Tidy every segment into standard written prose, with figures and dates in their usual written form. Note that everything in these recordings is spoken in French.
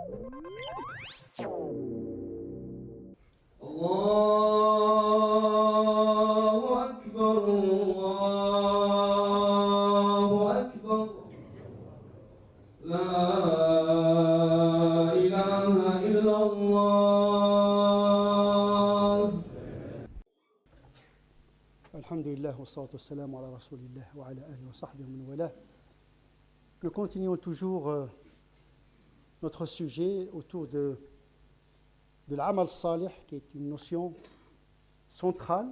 الله أكبر الله أكبر لا إله إلا الله. الحمد لله والصلاة والسلام على رسول الله وعلى آله وصحبه ومن والاه. Nous continuons toujours notre sujet autour de l'amal salih, qui est une notion centrale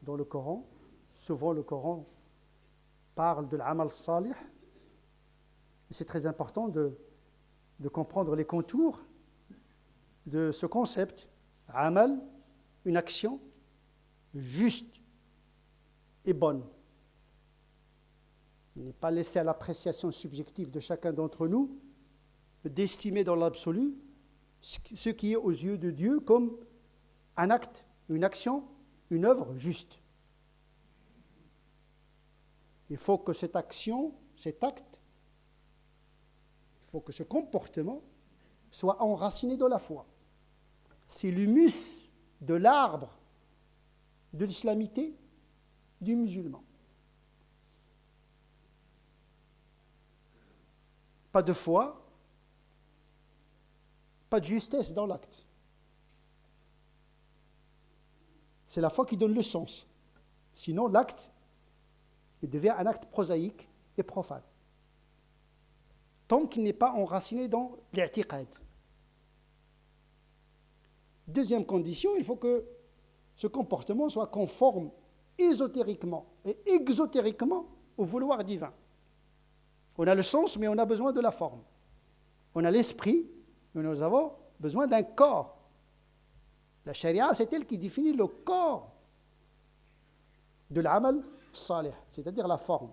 dans le Coran. Souvent le Coran parle de l'amal salih. Et c'est très important de comprendre les contours de ce concept. Amal, une action juste et bonne. Il n'est pas laissé à l'appréciation subjective de chacun d'entre nous d'estimer dans l'absolu ce qui est aux yeux de Dieu comme un acte, une action, une œuvre juste. Il faut que cette action, cet acte, il faut que ce comportement soit enraciné dans la foi. C'est l'humus de l'arbre de l'islamité du musulman. Pas de foi, pas de justesse dans l'acte. C'est la foi qui donne le sens. Sinon, l'acte, il devient un acte prosaïque et profane. Tant qu'il n'est pas enraciné dans l'i'tiqad. Deuxième condition, il faut que ce comportement soit conforme ésotériquement et exotériquement au vouloir divin. On a le sens, mais on a besoin de la forme. On a l'esprit, mais nous avons besoin d'un corps. La charia, c'est elle qui définit le corps de l'amal salih, c'est-à-dire la forme.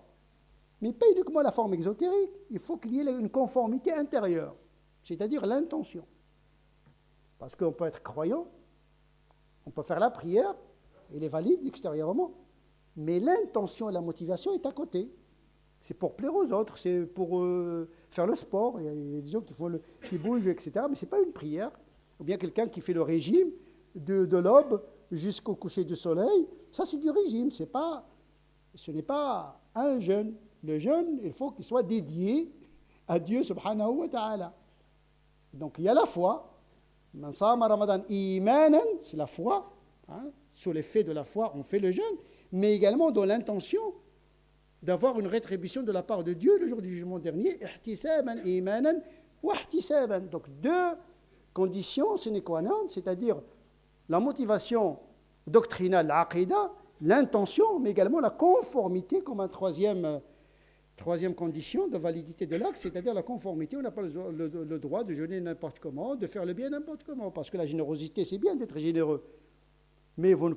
Mais pas uniquement la forme exotérique, il faut qu'il y ait une conformité intérieure, c'est-à-dire l'intention. Parce qu'on peut être croyant, on peut faire la prière, elle est valide extérieurement, mais l'intention et la motivation est à côté. C'est pour plaire aux autres, c'est pour faire le sport. Il y a des gens qui bougent, etc. Mais ce n'est pas une prière. Ou bien quelqu'un qui fait le régime de l'aube jusqu'au coucher du soleil. Ça, c'est du régime. Ce n'est pas un jeûne. Le jeûne, il faut qu'il soit dédié à Dieu subhanahu wa ta'ala. Donc, il y a la foi. Man sama ramadan imanan, c'est la foi. Sur l'effet de la foi, on fait le jeûne. Mais également dans l'intention d'avoir une rétribution de la part de Dieu le jour du jugement dernier, ihtisaban imanan wa ihtisaban. Donc deux conditions sine qua non, c'est-à-dire la motivation doctrinale, l'aqida, l'intention, mais également la conformité comme un troisième condition de validité de l'acte, c'est-à-dire la conformité. On n'a pas le droit de jeûner n'importe comment, de faire le bien n'importe comment, parce que la générosité, c'est bien d'être généreux, mais vous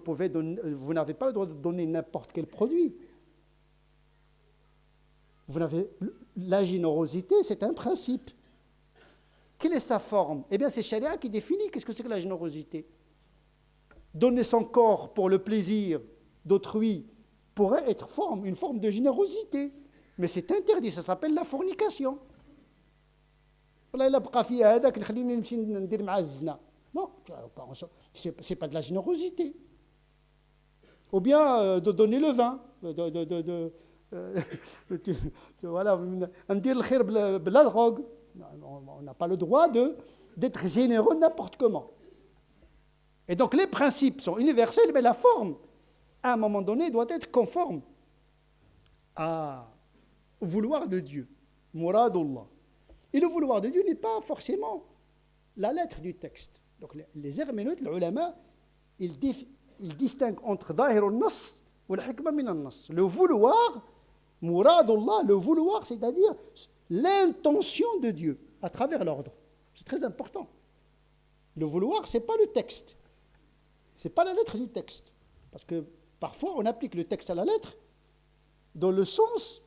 n'avez pas le droit de donner n'importe quel produit. La générosité, c'est un principe. Quelle est sa forme? Eh bien, c'est Sharia qui définit qu'est-ce que c'est que la générosité. Donner son corps pour le plaisir d'autrui pourrait être une forme de générosité. Mais c'est interdit, ça s'appelle la fornication. Non, c'est pas de la générosité. Ou bien de donner le vin, voilà, on n'a pas le droit d'être généreux n'importe comment. Et donc les principes sont universels, mais la forme, à un moment donné, doit être conforme au vouloir de Dieu, muradullah. Et le vouloir de Dieu n'est pas forcément la lettre du texte. Donc les herméneutes, les ulama, ils distinguent entre zahir al-nas ou al-hikma min al-nas. Le vouloir, muradullah, le vouloir, c'est-à-dire l'intention de Dieu à travers l'ordre. C'est très important. Le vouloir, ce n'est pas le texte. Ce n'est pas la lettre du texte. Parce que parfois, on applique le texte à la lettre dans le sens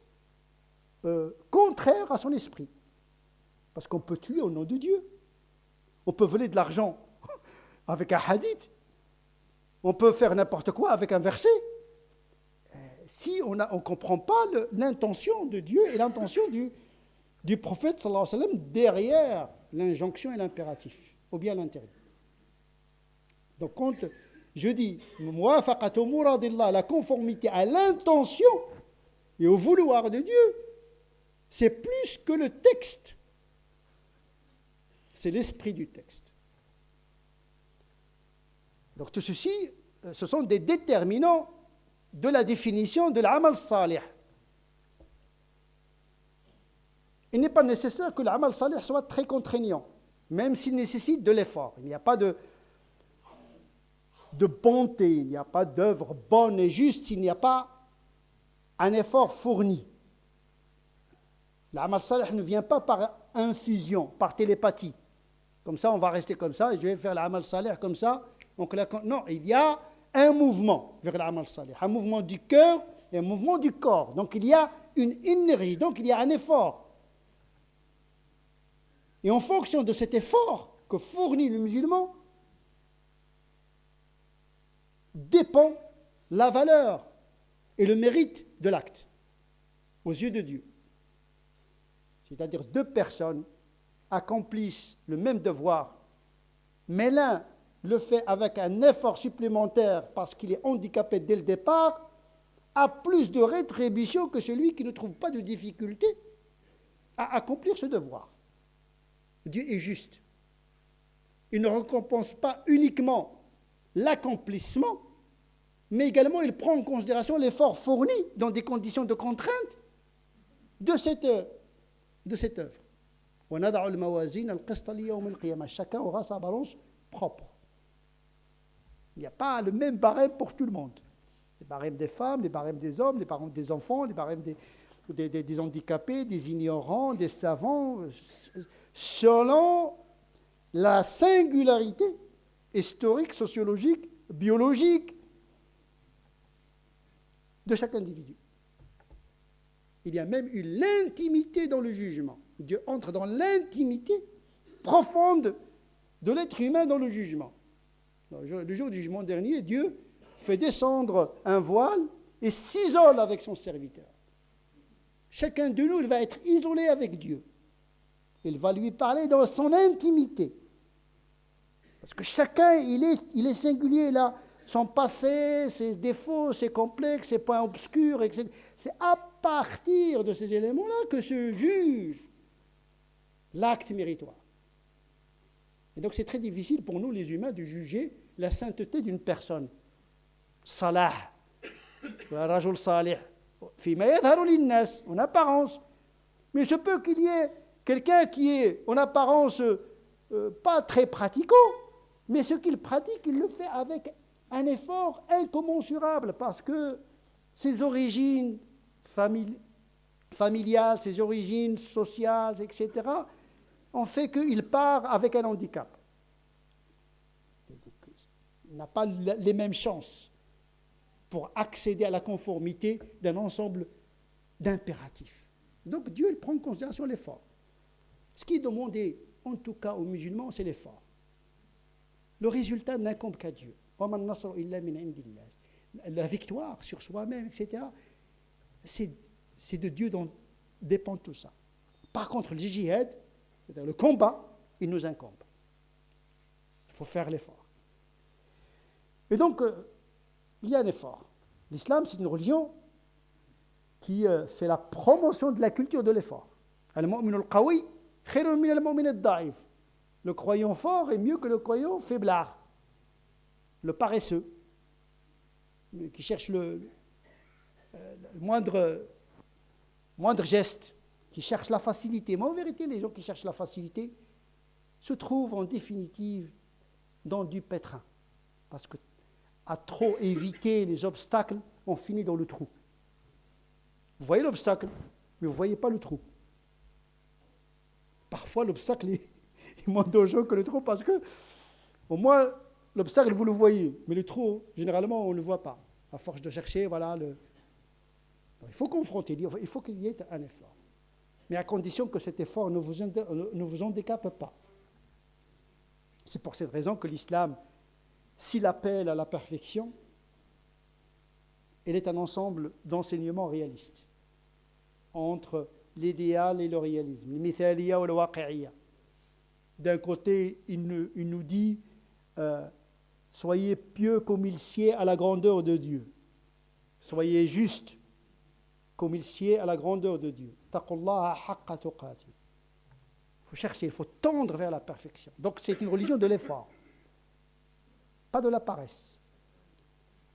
contraire à son esprit. Parce qu'on peut tuer au nom de Dieu. On peut voler de l'argent avec un hadith. On peut faire n'importe quoi avec un verset. Si on ne comprend pas l'intention de Dieu et l'intention du prophète sallallahu alayhi wa sallam derrière l'injonction et l'impératif, ou bien l'interdit. Donc quand je dis muwafaqatu muradillah, la conformité à l'intention et au vouloir de Dieu, c'est plus que le texte. C'est l'esprit du texte. Donc tout ceci, ce sont des déterminants de la définition de l'amal salih. Il n'est pas nécessaire que l'amal salih soit très contraignant, même s'il nécessite de l'effort. Il n'y a pas de bonté, il n'y a pas d'œuvre bonne et juste s'il n'y a pas un effort fourni. L'amal salih ne vient pas par infusion, par télépathie. Comme ça, on va rester comme ça et je vais faire l'amal salih comme ça. Donc, non, il y a un mouvement vers l'amal salih, un mouvement du cœur et un mouvement du corps. Donc, il y a une énergie, donc il y a un effort. Et en fonction de cet effort que fournit le musulman, dépend la valeur et le mérite de l'acte aux yeux de Dieu. C'est-à-dire 2 personnes accomplissent le même devoir, mais l'un le fait avec un effort supplémentaire parce qu'il est handicapé dès le départ, a plus de rétribution que celui qui ne trouve pas de difficulté à accomplir ce devoir. Dieu est juste. Il ne récompense pas uniquement l'accomplissement, mais également il prend en considération l'effort fourni dans des conditions de contrainte de cette œuvre. Chacun aura sa balance propre. Il n'y a pas le même barème pour tout le monde. Les barèmes des femmes, les barèmes des hommes, les barèmes des enfants, les barèmes des handicapés, des ignorants, des savants, selon la singularité historique, sociologique, biologique de chaque individu. Il y a même eu l'intimité dans le jugement. Dieu entre dans l'intimité profonde de l'être humain dans le jugement. Le jour du jugement dernier, Dieu fait descendre un voile et s'isole avec son serviteur. Chacun de nous, il va être isolé avec Dieu. Il va lui parler dans son intimité. Parce que chacun, il est singulier, là. Son passé, ses défauts, ses complexes, ses points obscurs, etc. C'est à partir de ces éléments-là que se juge l'acte méritoire. Et donc c'est très difficile pour nous, les humains, de juger la sainteté d'une personne. Salah, rajul salih, fima yadharu linnas, en apparence. Mais il se peut qu'il y ait quelqu'un qui est en apparence pas très pratiquant, mais ce qu'il pratique, il le fait avec un effort incommensurable parce que ses origines familiales, ses origines sociales, etc., ont fait qu'il part avec un handicap. Il n'a pas les mêmes chances pour accéder à la conformité d'un ensemble d'impératifs. Donc Dieu il prend en considération l'effort. Ce qui est demandé, en tout cas aux musulmans, c'est l'effort. Le résultat n'incombe qu'à Dieu. La victoire sur soi-même, etc., c'est de Dieu dont dépend tout ça. Par contre, le jihad, c'est-à-dire le combat, il nous incombe. Il faut faire l'effort. Et donc, il y a un effort. L'islam, c'est une religion qui fait la promotion de la culture de l'effort. Al-mu'min al-qawi khayrun min al-mu'min al-da'if. Le croyant fort est mieux que le croyant faiblard. Le paresseux, qui cherche le moindre geste, qui cherche la facilité. Mais en vérité, les gens qui cherchent la facilité se trouvent en définitive dans du pétrin. Parce que à trop éviter les obstacles, on finit dans le trou. Vous voyez l'obstacle, mais vous ne voyez pas le trou. Parfois, l'obstacle est moins dangereux que le trou parce que, au moins, l'obstacle, vous le voyez, mais le trou, généralement, on ne le voit pas. À force de chercher, voilà. Il faut confronter, il faut qu'il y ait un effort. Mais à condition que cet effort ne vous handicape pas. C'est pour cette raison que l'islam, s'il appelle à la perfection, elle est un ensemble d'enseignements réalistes entre l'idéal et le réalisme, le mithaliya ou le waqi'iyya. D'un côté, il nous dit soyez pieux comme il sied à la grandeur de Dieu. Soyez justes comme il sied à la grandeur de Dieu. Taqullaha haqqa tuqatih. Il faut chercher, il faut tendre vers la perfection. Donc c'est une religion de l'effort, pas de la paresse.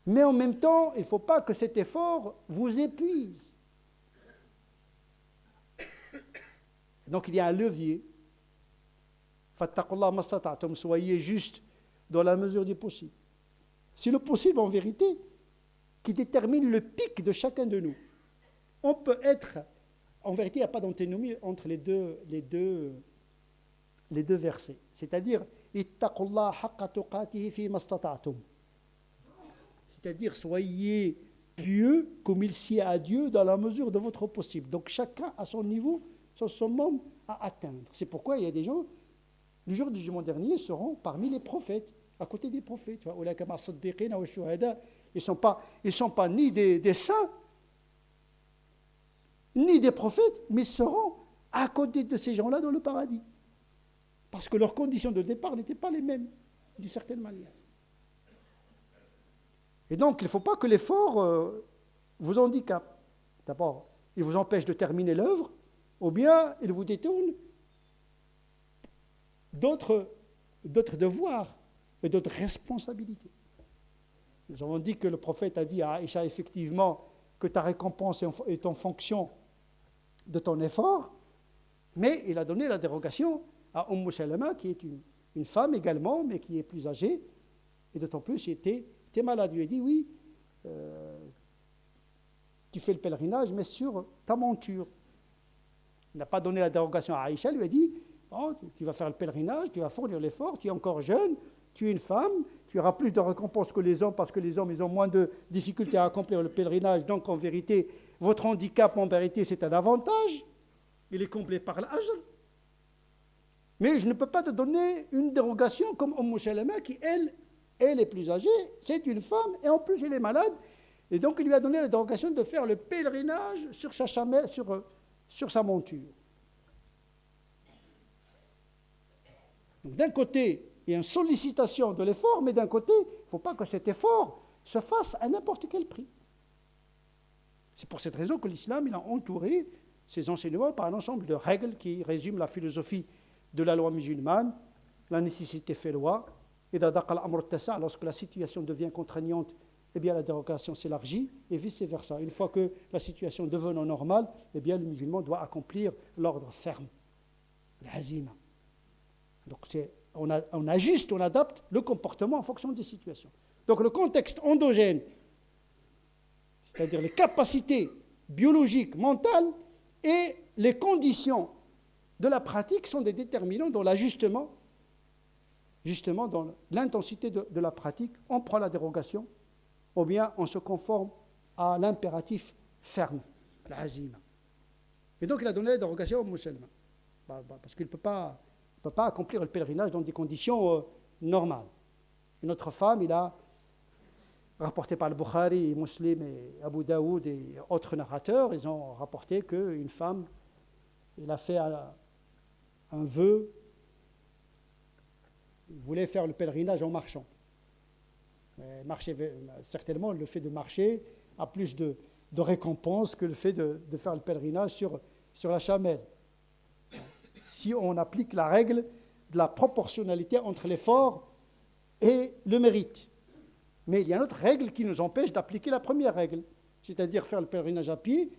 Mais en même temps, il ne faut pas que cet effort vous épuise. Donc il y a un levier. Fattaqullaha mastata'tum, soyez juste dans la mesure du possible. C'est le possible en vérité qui détermine le pic de chacun de nous. On peut être, en vérité, il n'y a pas d'antinomie entre les deux versets. C'est-à-dire, ittaqullaha haqqa tuqatihi fi mastata'tum. C'est-à-dire, soyez pieux comme il sied à Dieu dans la mesure de votre possible. Donc chacun a son niveau, son summum à atteindre. C'est pourquoi il y a des gens, le jour du jugement dernier, seront parmi les prophètes, à côté des prophètes. Ils ne sont pas ni des saints, ni des prophètes, mais seront à côté de ces gens-là dans le paradis. Parce que leurs conditions de départ n'étaient pas les mêmes, d'une certaine manière. Et donc, il ne faut pas que l'effort vous handicape. D'abord, il vous empêche de terminer l'œuvre, ou bien il vous détourne d'autres devoirs et d'autres responsabilités. Nous avons dit que le prophète a dit à Aïcha effectivement que ta récompense est en fonction de ton effort, mais il a donné la dérogation à Salama, qui est une femme également, mais qui est plus âgée, et d'autant plus, était malade. Il lui a dit, oui, tu fais le pèlerinage, mais sur ta monture. Il n'a pas donné la dérogation à Aïcha, il lui a dit, oh, tu vas faire le pèlerinage, tu vas fournir l'effort, tu es encore jeune, tu es une femme, tu auras plus de récompenses que les hommes, parce que les hommes, ils ont moins de difficultés à accomplir le pèlerinage, donc en vérité, votre handicap, en vérité, c'est un avantage, il est comblé par l'ajr. Mais je ne peux pas te donner une dérogation comme Salama, qui, elle est plus âgée, c'est une femme, et en plus, elle est malade, et donc il lui a donné la dérogation de faire le pèlerinage sur sa chamelle, sur sa monture. Donc, d'un côté, il y a une sollicitation de l'effort, mais d'un côté, il ne faut pas que cet effort se fasse à n'importe quel prix. C'est pour cette raison que l'islam il a entouré ses enseignements par un ensemble de règles qui résument la philosophie de la loi musulmane. La nécessité fait loi. Et lorsque la situation devient contraignante, eh bien la dérogation s'élargit et vice-versa. Une fois que la situation devenant normale, eh bien le musulman doit accomplir l'ordre ferme, l'azima. Donc on ajuste, on adapte le comportement en fonction des situations. Donc le contexte endogène, c'est-à-dire les capacités biologiques, mentales et les conditions de la pratique sont des déterminants dans l'ajustement, justement dans l'intensité de la pratique. On prend la dérogation ou bien on se conforme à l'impératif ferme, l'azima. Et donc il a donné la dérogation aux musulmans, parce qu'il ne peut pas accomplir le pèlerinage dans des conditions normales. Une autre femme, il a rapporté par le Bukhari, Muslim et Abu Daoud et autres narrateurs, ils ont rapporté qu'une femme, elle a fait un vœu, elle voulait faire le pèlerinage en marchant. Certainement, le fait de marcher a plus de récompense que le fait de faire le pèlerinage sur la chamelle. Si on applique la règle de la proportionnalité entre l'effort et le mérite. Mais il y a une autre règle qui nous empêche d'appliquer la première règle, c'est-à-dire faire le pèlerinage à pied,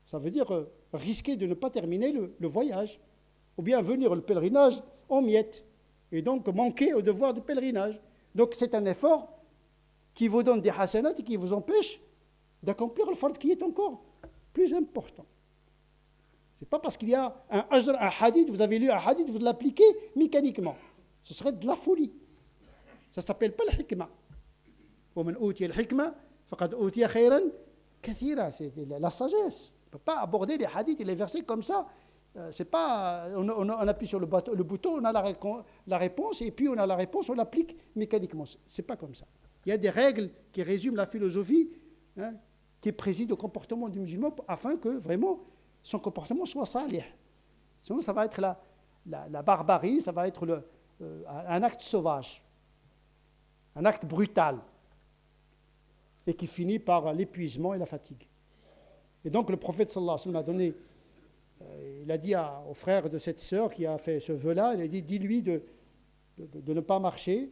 ça veut dire risquer de ne pas terminer le voyage, ou bien venir le pèlerinage en miettes, et donc manquer au devoir de pèlerinage. Donc c'est un effort qui vous donne des hasanat et qui vous empêche d'accomplir le fard qui est encore plus important. Ce n'est pas parce qu'il y a un ajr, un hadith, vous avez lu un hadith, vous l'appliquez mécaniquement. Ce serait de la folie. Ça ne s'appelle pas le hikmah. وَمَنْ أُوتِيَ الْحِكْمَةَ فَقَدْ أُوتِيَ خَيْرًا كَثِيرًا. C'est la sagesse. On ne peut pas aborder les hadiths et les versets comme ça. C'est pas, on appuie sur le bouton, on a la réponse, et puis on a la réponse, on l'applique mécaniquement. Ce n'est pas comme ça. Il y a des règles qui résument la philosophie, qui président au comportement du musulman afin que vraiment son comportement soit salih. Sinon, ça va être la barbarie, ça va être un acte sauvage, un acte brutal, et qui finit par l'épuisement et la fatigue. Et donc le prophète sallallahu alayhi wa sallam a donné, il a dit au frère de cette sœur qui a fait ce vœu-là, il a dit, dis-lui de ne pas marcher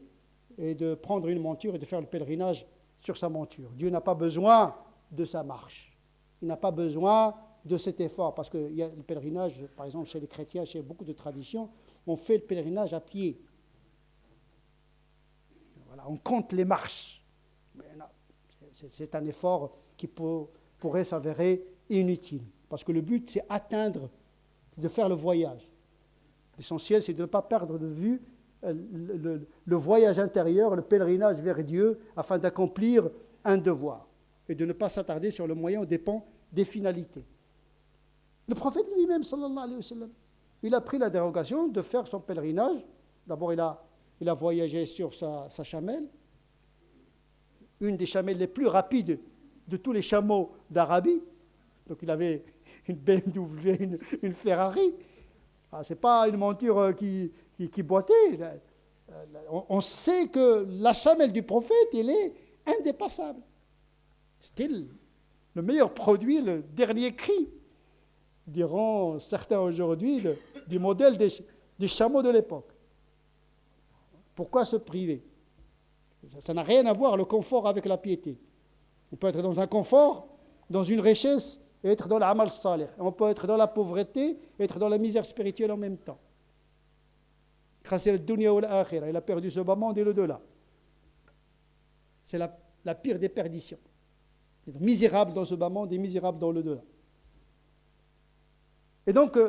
et de prendre une monture et de faire le pèlerinage sur sa monture. Dieu n'a pas besoin de sa marche. Il n'a pas besoin de cet effort, parce qu'il y a le pèlerinage, par exemple chez les chrétiens, chez beaucoup de traditions, on fait le pèlerinage à pied. Voilà, on compte les marches. Mais non, c'est un effort qui pourrait s'avérer inutile, parce que le but, c'est atteindre, de faire le voyage. L'essentiel, c'est de ne pas perdre de vue le voyage intérieur, le pèlerinage vers Dieu, afin d'accomplir un devoir, et de ne pas s'attarder sur le moyen aux dépens des finalités. Le prophète lui-même, sallallahu alayhi wa sallam, il a pris la dérogation de faire son pèlerinage. D'abord, il a voyagé sur sa chamelle, une des chamelles les plus rapides de tous les chameaux d'Arabie. Donc il avait une BMW, une Ferrari. Ce n'est pas une monture qui boitait. On sait que la chamelle du prophète, elle est indépassable. C'était le meilleur produit, le dernier cri, diront certains aujourd'hui, du modèle des chameaux de l'époque. Pourquoi se priver? Ça n'a rien à voir, le confort, avec la piété. On peut être dans un confort, dans une richesse, et être dans l'amal salih. On peut être dans la pauvreté, et être dans la misère spirituelle en même temps. Il a perdu ce bas monde et l'au-delà. C'est la pire des perditions. Être misérable dans ce bas monde et misérable dans l'au-delà. Et donc,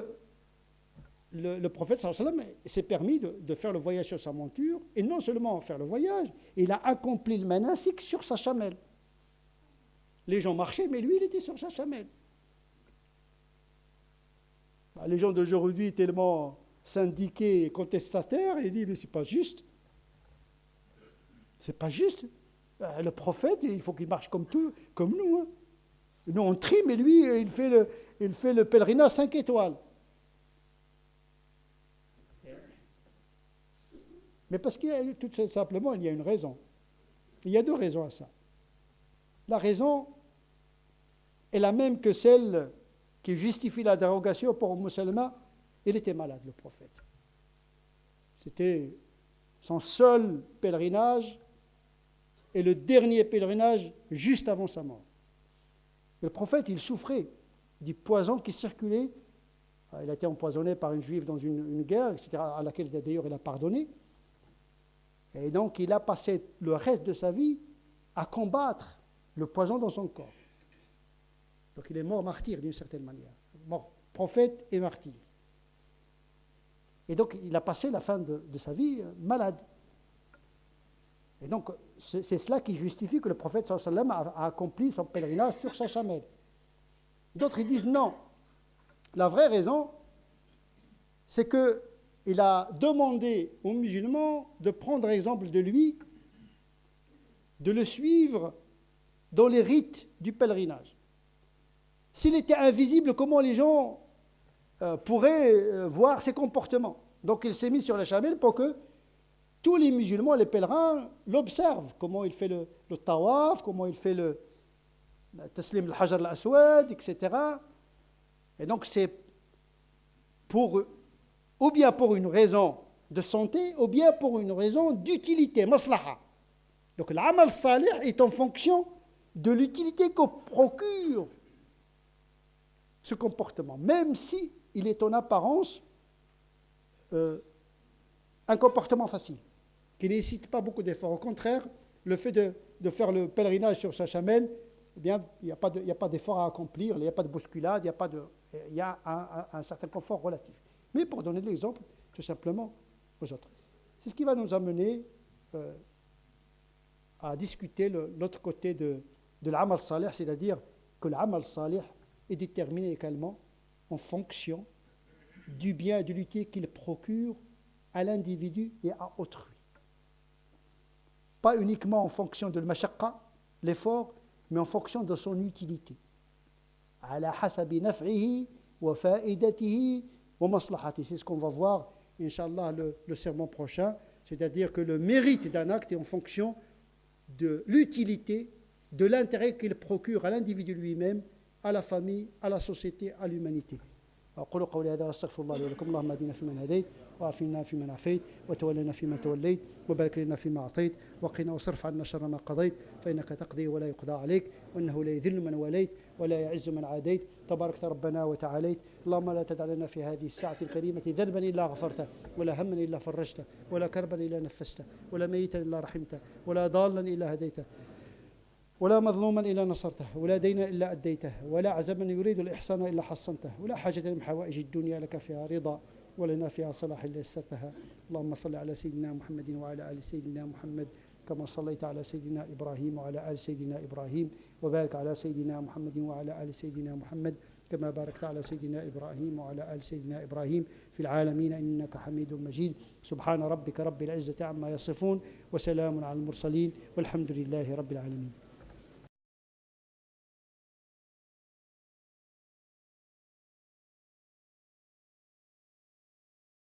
le prophète sallallahu alayhi wa sallam s'est permis de faire le voyage sur sa monture, et non seulement faire le voyage, il a accompli le manasik sur sa chamelle. Les gens marchaient, mais lui, il était sur sa chamelle. Les gens d'aujourd'hui, tellement syndiqués et contestataires, ils disent, mais c'est pas juste. C'est pas juste. Le prophète, il faut qu'il marche comme nous. Hein. Nous, on trie, mais lui, il fait le pèlerinage 5 étoiles. Mais parce qu'il y a tout simplement, il y a une raison. Il y a deux raisons à ça. La raison est la même que celle qui justifie la dérogation pour Umm Salama. Il était malade, le prophète. C'était son seul pèlerinage et le dernier pèlerinage juste avant sa mort. Et le prophète, il souffrait du poison qui circulait. Il a été empoisonné par une juive dans une guerre, etc., à laquelle d'ailleurs il a pardonné. Et donc il a passé le reste de sa vie à combattre le poison dans son corps. Donc il est mort martyr d'une certaine manière. Mort prophète et martyr. Et donc il a passé la fin de sa vie malade. Et donc c'est cela qui justifie que le prophète sallallahu alayhi wa sallam a accompli son pèlerinage sur sa chamelle. D'autres ils disent non. La vraie raison, c'est qu'il a demandé aux musulmans de prendre exemple de lui, de le suivre dans les rites du pèlerinage. S'il était invisible, comment les gens pourraient voir ses comportements? Donc il s'est mis sur la chamelle pour que tous les musulmans, les pèlerins, l'observent. Comment il fait le tawaf, comment il fait le taslim al-hajar al-aswad, etc. Et donc c'est ou bien pour une raison de santé, ou bien pour une raison d'utilité, maslaha. Donc l'amal salih est en fonction de l'utilité que procure ce comportement, même si il est en apparence un comportement facile, qui ne nécessite pas beaucoup d'efforts. Au contraire, le fait de faire le pèlerinage sur sa chamelle, eh bien, il n'y a pas d'effort à accomplir, il n'y a pas de bousculade, il y a un certain confort relatif. Mais pour donner l'exemple, tout simplement, aux autres. C'est ce qui va nous amener à discuter l'autre côté de l'amal salih, c'est-à-dire que l'amal salih est déterminé également en fonction du bien et de l'utilité qu'il procure à l'individu et à autrui. Pas uniquement en fonction de l'mashaqqa, l'effort, mais en fonction de son utilité. Ala hasabi naf'ihi wa fa'idatihi wa maslahatihi. C'est ce qu'on va voir Inch'Allah, le sermon prochain, c'est-à-dire que le mérite d'un acte est en fonction de l'utilité, de l'intérêt qu'il procure à l'individu lui-même, à la famille, à la société, à l'humanité. أقول قولي هذا وأستغفر الله لي ولكم اللهم اهدنا فيمن هديت وعافنا فيمن عافيت وتولنا فيمن توليت وبارك لنا فيما أعطيت وقنا واصرف عنا شر ما قضيت فإنك تقضي ولا يقضى عليك وإنه لا يذل من واليت ولا يعز من عاديت تباركت ربنا وتعاليت اللهم لا تدع لنا في هذه الساعة الكريمة ذنبا إلا غفرته ولا هما إلا فرجته ولا كربا إلا نفسته ولا ميتا إلا رحمته ولا ضالا إلا هديته ولا مظلوما إلا نصرته ولا دينا إلا أديته ولا عزبا يريد الإحسان إلا حصنته ولا حاجة من حوائج الدنيا لك فيها رضا ولنا فيها صلاح إلا يسرتها اللهم صل على سيدنا محمد وعلى آل سيدنا محمد كما صليت على سيدنا إبراهيم وعلى آل سيدنا إبراهيم وبارك على سيدنا محمد وعلى آل سيدنا محمد كما باركت على سيدنا إبراهيم وعلى آل سيدنا إبراهيم في العالمين إنك حميد مجيد سبحان ربك رب العزة عما يصفون وسلام على المرسلين والحمد لله رب العالمين